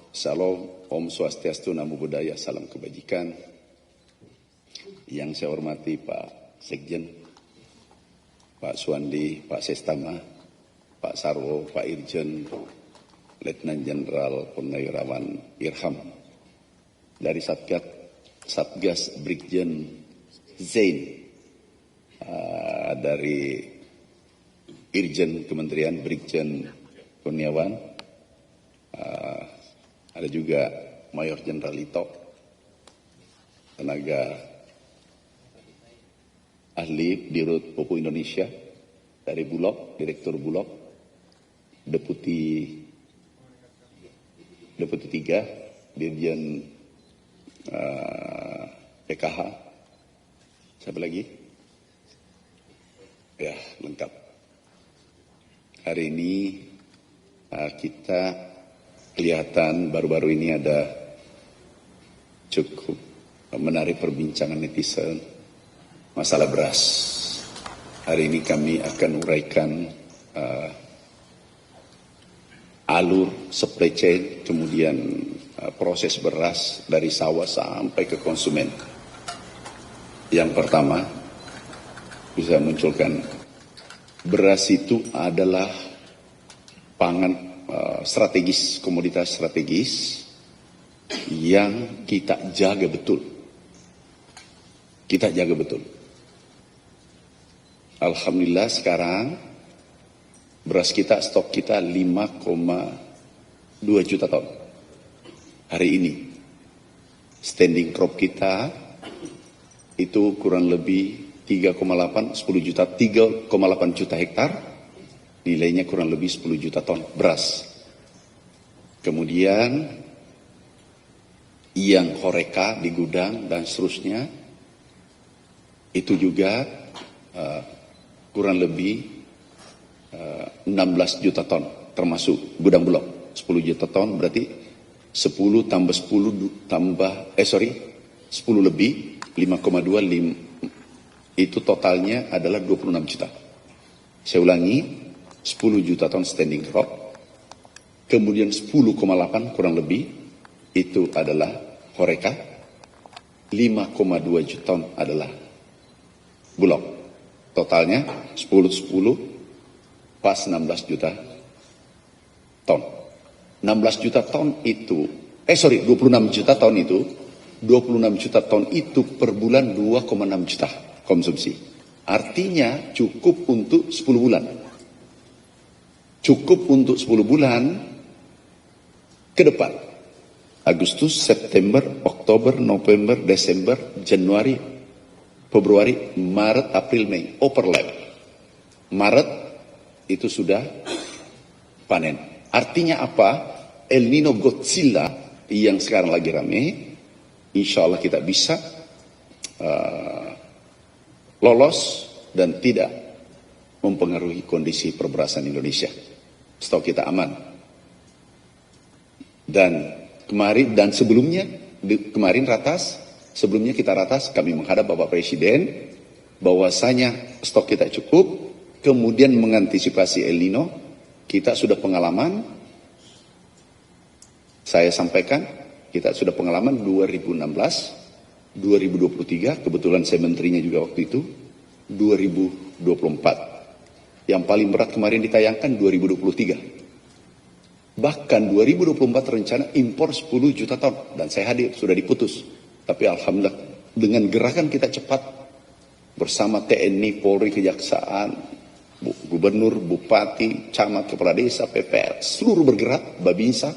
Salam, Om Swastiastu, Namo Buddhaya, salam kebajikan. Yang saya hormati Pak Sekjen, Pak Suwandi, Pak Sestama, Pak Sarwo, Pak Irjen, Letnan Jenderal Purnawirawan Irham, dari Satgas Brigjen Zain, dari Irjen Kementerian Brigjen Kurniawan, ada juga Mayor Jenderal Lito, tenaga ahli Dirut Pupuk Indonesia dari Bulog, Direktur Bulog, Deputi 3, Dirjen PKH, siapa lagi? Ya, lengkap. Hari ini kita kelihatan baru-baru ini ada cukup menarik perbincangan netizen masalah beras. Hari ini kami akan uraikan alur supply chain, kemudian proses beras dari sawah sampai ke konsumen. Yang pertama, bisa munculkan beras itu adalah pangan strategis, komoditas strategis yang kita jaga betul. Kita jaga betul. Alhamdulillah sekarang beras kita, stok kita 5,2 juta ton. Hari ini standing crop kita itu kurang lebih 3,8 juta hektar, nilainya kurang lebih 10 juta ton beras. Kemudian yang horeca di gudang dan seterusnya itu juga kurang lebih 16 juta ton, termasuk gudang Bulog 10 juta ton, berarti 10 tambah 10 lebih 5,2 itu totalnya adalah 26 juta. Saya ulangi, 10 juta ton standing crop, kemudian 10,8 kurang lebih itu adalah horeca, 5,2 juta ton adalah Bulog. Totalnya 10 pas 16 juta ton. 16 juta ton itu, 26 juta ton itu, 26 juta ton itu per bulan 2,6 juta konsumsi. Artinya cukup untuk 10 bulan. Cukup untuk 10 bulan ke depan. Agustus, September, Oktober, November, Desember, Januari, Februari, Maret, April, Mei. Overlap. Maret itu sudah panen. Artinya apa? El Nino Godzilla yang sekarang lagi rame, insya Allah kita bisa lolos dan tidak mempengaruhi kondisi perberasan Indonesia. Stok kita aman. Dan kemarin dan sebelumnya, sebelumnya kita ratas, kami menghadap Bapak Presiden bahwasanya stok kita cukup, kemudian mengantisipasi El Nino, kita sudah pengalaman, saya sampaikan, kita sudah pengalaman 2016, 2023, kebetulan saya menterinya juga waktu itu, 2024. Yang paling berat kemarin ditayangkan 2023. Bahkan 2024 rencana impor 10 juta ton. Dan saya hadir, sudah diputus. Tapi Alhamdulillah, dengan gerakan kita cepat, bersama TNI, Polri, Kejaksaan, Gubernur, Bupati, Camat, Kepala Desa, PPR, seluruh bergerak, Babinsa.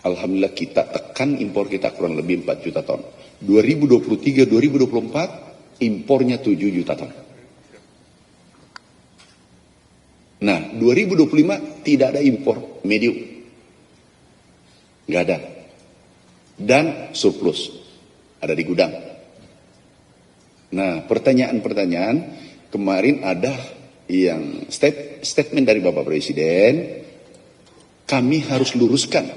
Alhamdulillah kita tekan impor kita kurang lebih 4 juta ton. 2023-2024 impornya 7 juta ton. Nah, 2025 tidak ada impor medium. Nggak ada. Dan surplus. Ada di gudang. Nah, pertanyaan-pertanyaan kemarin ada yang statement dari Bapak Presiden, kami harus luruskan.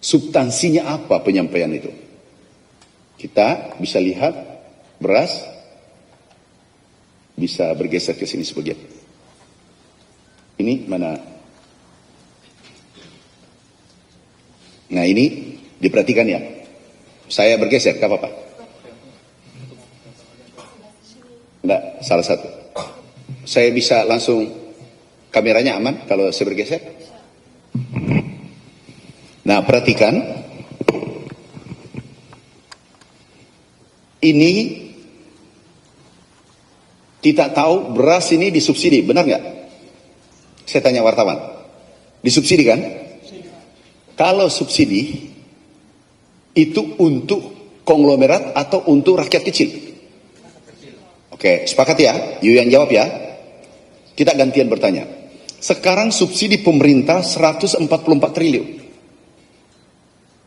Substansinya apa penyampaian itu? Kita bisa lihat beras, bisa bergeser ke sini sebagian. Ini mana Nah ini diperhatikan ya. Saya bergeser, gak apa-apa. Enggak, salah satu. Saya bisa langsung, kameranya aman kalau saya bergeser? Nah perhatikan. Ini kita tahu beras ini disubsidi, benar nggak? Saya tanya wartawan. Disubsidi kan? Kalau subsidi itu untuk konglomerat atau untuk rakyat kecil? Oke, sepakat ya? You yang jawab ya. Kita gantian bertanya. Sekarang subsidi pemerintah 144 triliun.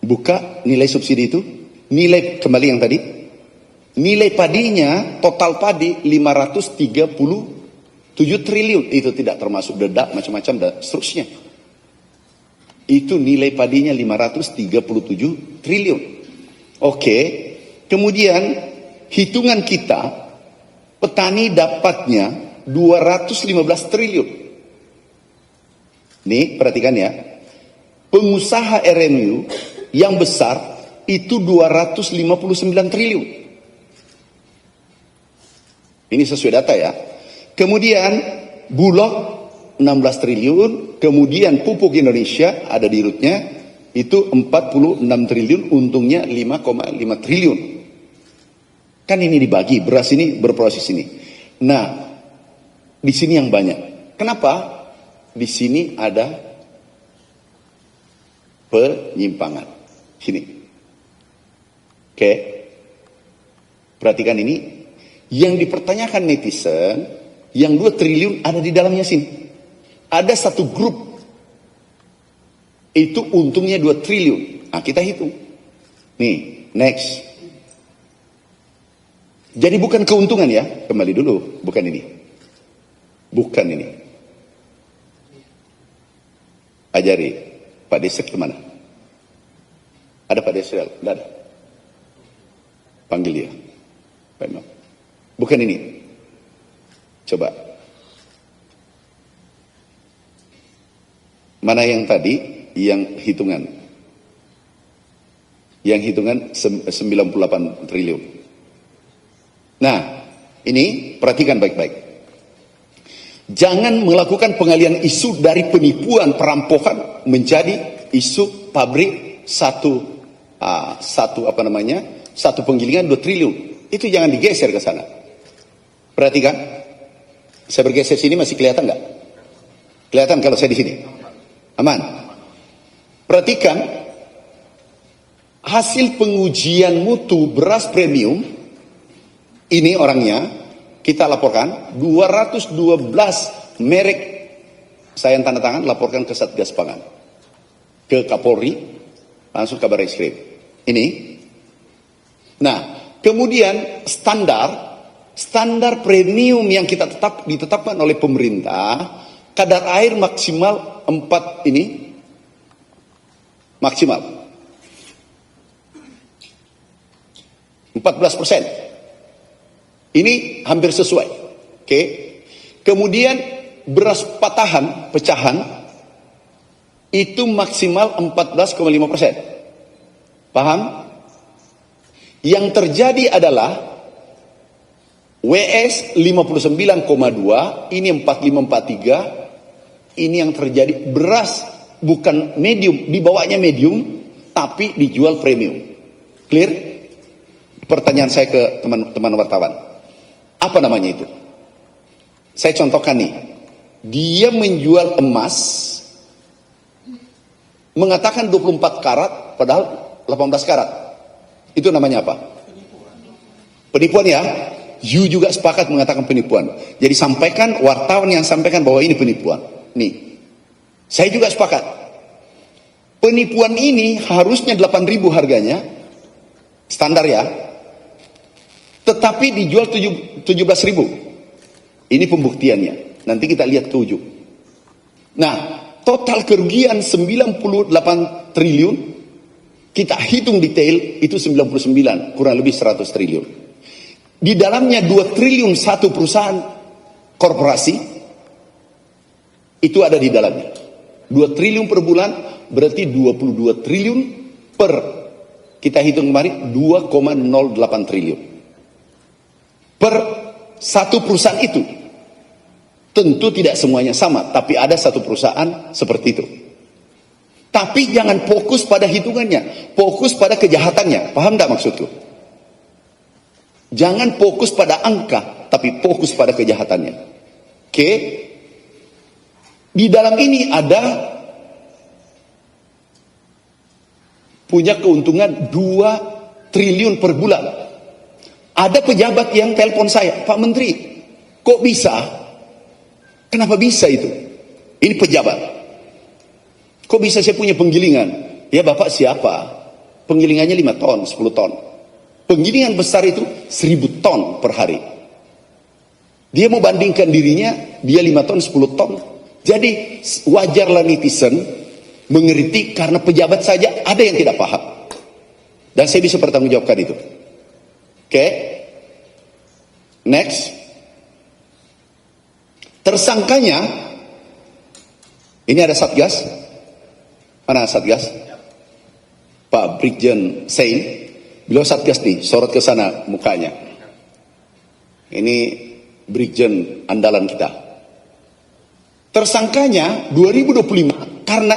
Buka nilai subsidi itu. Nilai kembali yang tadi. Nilai padinya, total padi 537 triliun. Itu tidak termasuk dedak, macam-macam, dan seterusnya. Itu nilai padinya 537 triliun. Oke, kemudian hitungan kita, petani dapatnya 215 triliun. Nih, perhatikan ya. Pengusaha RMU yang besar itu 259 triliun. Ini sesuai data ya. Kemudian Bulog 16 triliun, kemudian pupuk Indonesia ada di rootnya itu 46 triliun, untungnya 5,5 triliun. Kan ini dibagi, beras ini berproses ini. Nah, di sini yang banyak. Kenapa? Di sini ada penyimpangan. Sini. Oke. Perhatikan ini. Yang dipertanyakan netizen, yang 2 triliun ada di dalamnya sini. Ada satu grup, itu untungnya 2 triliun. Nah, kita hitung. Nih, next. Jadi bukan keuntungan ya, kembali dulu, bukan ini. Bukan ini. Ajari, Pak Desek kemana? Ada Pak Desek? Tidak ada. Panggil dia. Pak Imam. Bukan ini. Coba. Mana yang tadi? Yang hitungan. Yang hitungan 98 triliun. Nah, ini perhatikan baik-baik. Jangan melakukan pengalihan isu dari penipuan perampokan menjadi isu pabrik satu penggilingan 2 triliun. Itu jangan digeser ke sana. Perhatikan, saya bergeser sini masih kelihatan nggak? Kelihatan kalau saya di sini? Aman. Perhatikan, hasil pengujian mutu beras premium, ini orangnya, kita laporkan, 212 merek, saya yang tanda tangan, laporkan ke Satgas Pangan. Ke Kapolri, langsung kabar Reskrim. Ini. Nah, kemudian standar premium yang kita ditetapkan oleh pemerintah, kadar air maksimal 4 ini maksimal 14%. Ini hampir sesuai. Oke. Kemudian beras pecahan itu maksimal 14,5%. Paham? Yang terjadi adalah WS 59,2, ini 4543, ini yang terjadi beras bukan medium, dibawanya medium, tapi dijual premium. Clear? Pertanyaan saya ke teman-teman wartawan. Apa namanya itu? Saya contohkan nih. Dia menjual emas, mengatakan 24 karat, padahal 18 karat. Itu namanya apa? Penipuan ya? You juga sepakat mengatakan penipuan. Jadi sampaikan, wartawan yang sampaikan bahwa ini penipuan. Nih, saya juga sepakat. Penipuan ini harusnya 8.000 harganya, standar ya. Tetapi dijual 17.000. Ini pembuktiannya. Nanti kita lihat ke ujung. Nah, total kerugian 98 triliun, kita hitung detail, itu 99, kurang lebih 100 triliun. Di dalamnya 2 triliun satu perusahaan korporasi, itu ada di dalamnya. 2 triliun per bulan berarti 22 triliun per, kita hitung kemarin 2,08 triliun. Per satu perusahaan itu. Tentu tidak semuanya sama, tapi ada satu perusahaan seperti itu. Tapi jangan fokus pada hitungannya, fokus pada kejahatannya. Paham tak maksudku? Jangan fokus pada angka, tapi fokus pada kejahatannya. Oke? Di dalam ini ada punya keuntungan 2 triliun per bulan. Ada pejabat yang telepon saya, Pak Menteri, kok bisa? Kenapa bisa itu? Ini pejabat. Kok bisa saya punya penggilingan? Ya Bapak siapa? Penggilingannya 5 ton, 10 ton. Penggilingan besar itu 1000 ton per hari. Dia mau bandingkan dirinya, dia 5 ton, 10 ton. Jadi wajarlah netizen mengerti karena pejabat saja ada yang tidak paham. Dan saya bisa pertanggungjawabkan itu. Oke? Next. Tersangkanya, ini ada Satgas. Mana Satgas? Pak Brigjen Sein. Beliau Satgas nih, sorot ke sana mukanya. Ini Brigjen andalan kita. Tersangkanya 2025, karena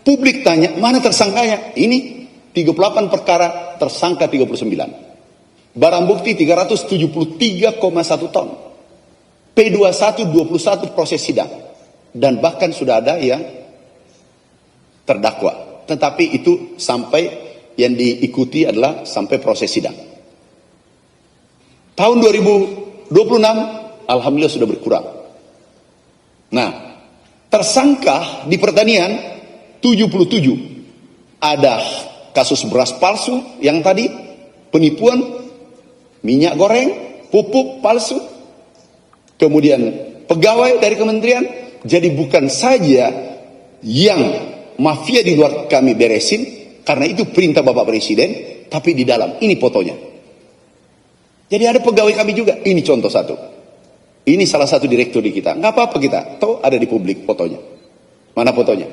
publik tanya, mana tersangkanya? Ini 38 perkara, tersangka 39. Barang bukti 373,1 ton. P21 21 proses sidang. Dan bahkan sudah ada yang terdakwa. Tetapi itu sampai yang diikuti adalah sampai proses sidang. Tahun 2026 alhamdulillah sudah berkurang. Nah, tersangka di pertanian 77. Ada kasus beras palsu yang tadi, penipuan, minyak goreng, pupuk palsu. Kemudian pegawai dari kementerian, jadi bukan saja yang mafia di luar kami beresin, karena itu perintah Bapak Presiden, tapi di dalam, ini fotonya. Jadi ada pegawai kami juga, ini contoh satu. Ini salah satu direktur di kita, nggak apa-apa kita, toh ada di publik fotonya. Mana fotonya?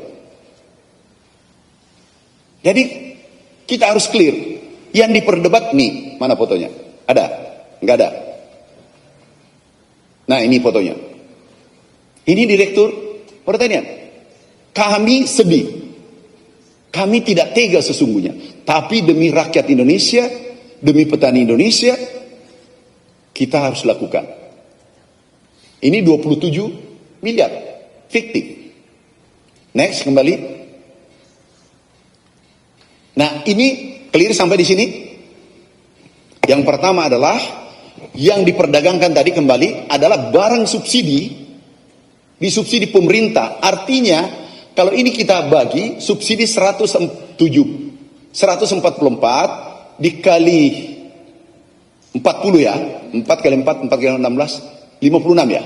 Jadi kita harus clear, yang diperdebat nih, mana fotonya? Ada? Nggak ada? Nah ini fotonya. Ini direktur pertanian. Kami sedih. Kami tidak tega sesungguhnya. Tapi demi rakyat Indonesia, demi petani Indonesia, kita harus lakukan. Ini 27 miliar. Fiktif. Next kembali. Nah ini clear sampai di sini. Yang pertama adalah yang diperdagangkan tadi kembali adalah barang subsidi, disubsidi pemerintah. Artinya kalau ini kita bagi subsidi 144 dikali 40 ya, 4 kali 4, 4 kali 16, 56 ya,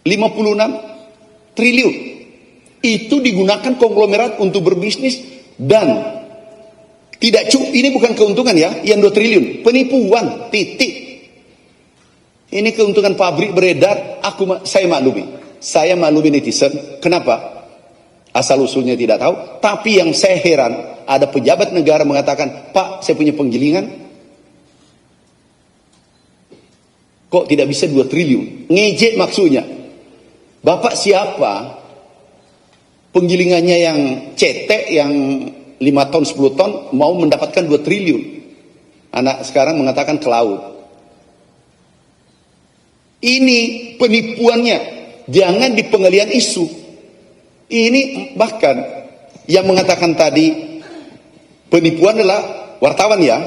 56 triliun. Itu digunakan konglomerat untuk berbisnis dan tidak ini bukan keuntungan ya, yang 2 triliun. Penipuan, titik. Ini keuntungan pabrik beredar, saya maklumi. Saya maklumi netizen. Kenapa? Asal usulnya tidak tahu. Tapi yang saya heran, ada pejabat negara mengatakan, Pak, saya punya penggilingan. Kok tidak bisa 2 triliun? Ngejek maksudnya. Bapak siapa? Penggilingannya yang cetek, yang 5 ton, 10 ton, mau mendapatkan 2 triliun. Anak sekarang mengatakan ke laut. Ini penipuannya. Jangan di pengalian isu. Ini bahkan yang mengatakan tadi penipuan adalah wartawan ya.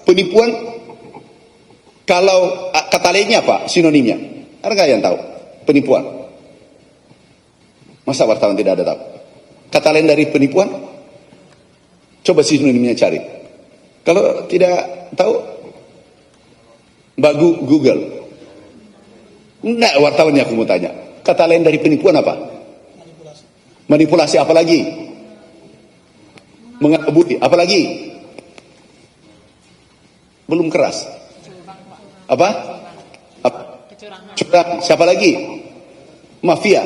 Penipuan, kalau kata lainnya apa? Sinonimnya. Ada nggak yang tahu? Penipuan. Masa wartawan tidak ada tahu? Kata lain dari penipuan? Coba sinonimnya cari. Kalau tidak tahu, Mbak Google. Enggak, wartawannya aku mau tanya. Kata lain dari penipuan apa? Manipulasi. Manipulasi apa lagi? Mengelabui apa lagi? Belum keras. Apa? Kecurangan. Siapa lagi? Mafia.